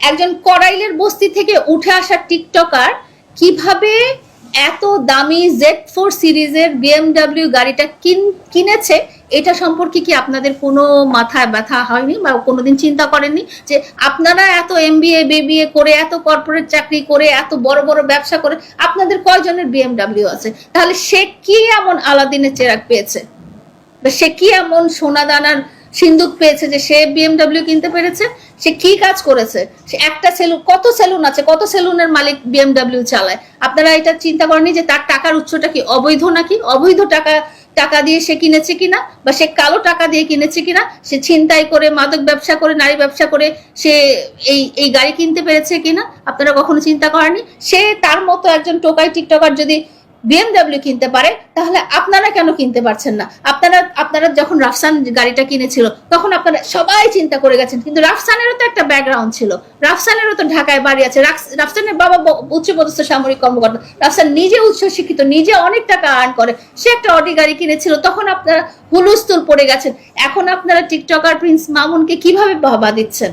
একজন করাইলের বস্তি থেকে উঠে আসা টিকটকার কিভাবে এত দামি Z4 সিরিজের BMW গাড়িটা কিনেছে, এটা সম্পর্কে কি আপনাদের কোনো মাথায় ব্যথা হয়নি বা কোনোদিন চিন্তা করেননি যে আপনারা এত MBA BBA করে, এত কর্পোরেট চাকরি করে, এত বড় বড় ব্যবসা করে আপনাদের কয়জনের BMW আছে? তাহলে সে কি এমন আলাদিনের চেরাগ পেয়েছে, সে কি এমন সোনা দানার সিন্দুক পেয়েছে যে সে BMW কিনতে পেরেছে? সে কি কাজ করেছে? সে একটা সেলুন, কত সেলুন আছে, কত সেলুনের মালিক BMW চালায়? আপনারা এটা চিন্তা করেননি যে তার টাকার উৎসটা কি অবৈধ নাকি? অবৈধ টাকা দিয়ে সে কিনেছে কিনা, বা সে কালো টাকা দিয়ে কিনেছে কিনা, সে ছিনতাই করে, মাদক ব্যবসা করে, নারী ব্যবসা করে সে এই গাড়ি কিনতে পেরেছে কিনা আপনারা কখনো চিন্তা করেননি? সে তার মতো একজন টোকাই টিকটকার যদি BMW কিনতে পারে, তাহলে আপনারা কেন কিনতে পারছেন না? আপনারা যখন রাফসান গাড়িটা কিনেছিল তখন আপনারা সবাই চিন্তা করে গেছেন, কিন্তু রাফসানেরও তো একটা ব্যাকগ্রাউন্ড ছিল, রাফসানেরও তো ঢাকায় বাড়ি আছে, রাফসানের বাবা উচ্চপদস্থ সামরিক কর্মকর্তা, রাফসান নিজে উচ্চ শিক্ষিত, নিজে অনেক টাকা আর্ন করে, সে একটা অডি গাড়ি কিনেছিল, তখন আপনারা হুলস্থুল পড়ে গেছেন। এখন আপনারা টিকটকার প্রিন্স মামুনকে কিভাবে বাহবা দিচ্ছেন?